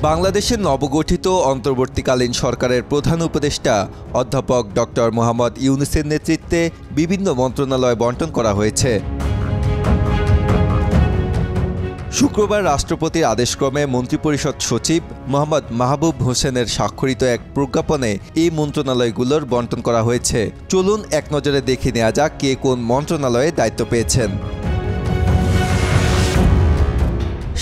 বাংলাদেশের নবগঠিত অন্তর্বর্তীকালীন সরকারের প্রধান উপদেষ্টা অধ্যাপক ডক্টর মোহাম্মদ ইউনূসের নেতৃত্বে বিভিন্ন মন্ত্রণালয় বণ্টন করা হয়েছে। শুক্রবার রাষ্ট্রপতির আদেশক্রমে মন্ত্রিপরিষদ সচিব মোহাম্মদ মাহবুব হোসেনের স্বাক্ষরিত এক প্রজ্ঞাপনে এই মন্ত্রণালয়গুলোর বণ্টন করা হয়েছে। চলুন এক নজরে দেখে নেওয়া যাক কে কোন মন্ত্রণালয়ে দায়িত্ব পেয়েছেন।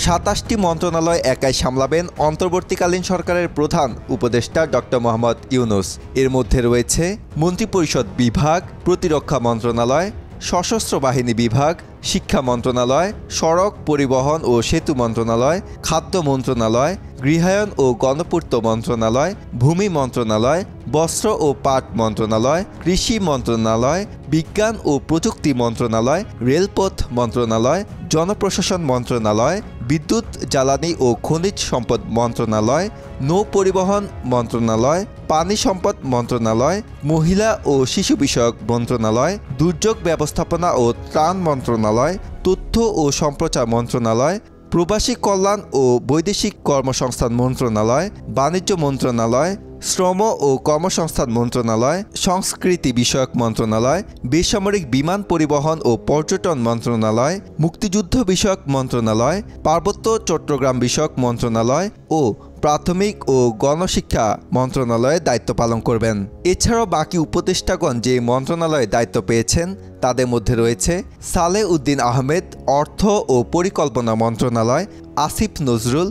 ২৭টি মন্ত্রণালয় একাই সামলাবেন অন্তর্বর্তীকালীন সরকারের প্রধান উপদেষ্টা ডক্টর মোহাম্মদ ইউনূস। এর মধ্যে রয়েছে মন্ত্রিপরিষদ বিভাগ, প্রতিরক্ষা মন্ত্রণালয়, সশস্ত্র বাহিনী বিভাগ, শিক্ষা মন্ত্রণালয়, সড়ক পরিবহন ও সেতু মন্ত্রণালয়, খাদ্য মন্ত্রণালয়, গৃহায়ন ও গণপূর্ত মন্ত্রণালয়, ভূমি মন্ত্রণালয়, বস্ত্র ও পাট মন্ত্রণালয়, কৃষি মন্ত্রণালয়, বিজ্ঞান ও প্রযুক্তি মন্ত্রণালয়, রেলপথ মন্ত্রণালয়, জনপ্রশাসন মন্ত্রণালয়, বিদ্যুৎ জ্বালানি ও খনিজ সম্পদ মন্ত্রণালয়, নৌ পরিবহন মন্ত্রণালয়, পানি সম্পদ মন্ত্রণালয়, মহিলা ও শিশু বিষয়ক মন্ত্রণালয়, দুর্যোগ ব্যবস্থাপনা ও ত্রাণ মন্ত্রণালয়, তথ্য ও সম্প্রচার মন্ত্রণালয়, প্রবাসী কল্যাণ ও বৈদেশিক কর্মসংস্থান মন্ত্রণালয়, বাণিজ্য মন্ত্রণালয়, শ্রম ও কর্মসংস্থান মন্ত্রণালয়, সংস্কৃতি বিষয়ক মন্ত্রণালয়, বেসামরিক বিমান পরিবহন ও পর্যটন মন্ত্রণালয়, মুক্তিযুদ্ধ বিষয়ক মন্ত্রণালয়, পার্বত্য চট্টগ্রাম বিষয়ক মন্ত্রণালয় ও প্রাথমিক ও গণশিক্ষা মন্ত্রণালয়ে দায়িত্ব পালন করবেন। এছাড়াও বাকি উপদেষ্টাগণ যে মন্ত্রণালয়ে দায়িত্ব পেয়েছেন তাদের মধ্যে রয়েছে সালেহ উদ্দিন আহমেদ অর্থ ও পরিকল্পনা মন্ত্রণালয়, আসিফ নজরুল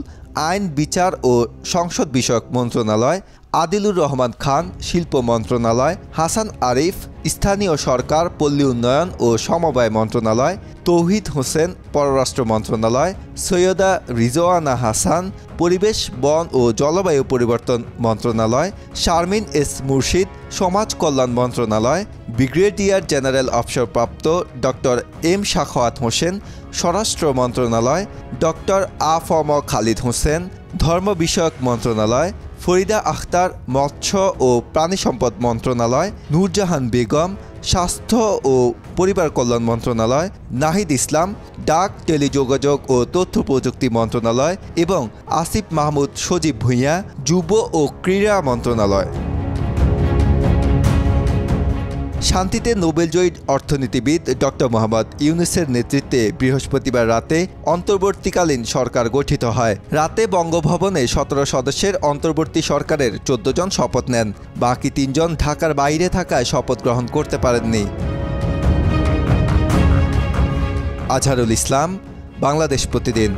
আইন বিচার ও সংসদ বিষয়ক মন্ত্রণালয়, আদিলুর রহমান খান শিল্প মন্ত্রণালয়, হাসান আরিফ স্থানীয় সরকার পল্লী উন্নয়ন ও সমবায় মন্ত্রণালয়, তৌহিদ হোসেন পররাষ্ট্র মন্ত্রণালয়, সৈয়দা রিজওয়ানা হাসান পরিবেশ বন ও জলবায়ু পরিবর্তন মন্ত্রণালয়, শারমিন এস মুর্শিদ সমাজ কল্যাণ মন্ত্রণালয়, ব্রিগেডিয়ার জেনারেল অবসরপ্রাপ্ত ডক্টর এম সাখাওয়াত হোসেন স্বরাষ্ট্র মন্ত্রণালয়, ডক্টর আ.ফ.ম. খালিদ হোসেন ধর্ম বিষয়ক মন্ত্রণালয়, ফরিদা আখতার মৎস্য ও প্রাণী সম্পদ মন্ত্রণালয়, নূরজাহান বেগম স্বাস্থ্য ও পরিবার কল্যাণ মন্ত্রণালয়, নাহিদ ইসলাম ডাক টেলিযোগাযোগ ও তথ্য প্রযুক্তি মন্ত্রণালয় এবং আসিফ মাহমুদ সজীব ভূঁইয়া যুব ও ক্রীড়া মন্ত্রণালয়। শান্তিতে নোবেলজয়ী অর্থনীতিবিদ ডক্টর মোহাম্মদ ইউনূসের নেতৃত্বে বৃহস্পতিবার রাতে অন্তর্বর্তীকালীন সরকার গঠিত হয়। রাতে বঙ্গভবনে ১৭ সদস্যের অন্তর্বর্তী সরকারের ১৪ জন শপথ নেন। বাকি ৩ জন ঢাকার বাইরে থাকায় শপথ গ্রহণ করতে পারেননি। আজহারুল ইসলাম, বাংলাদেশ প্রতিদিন।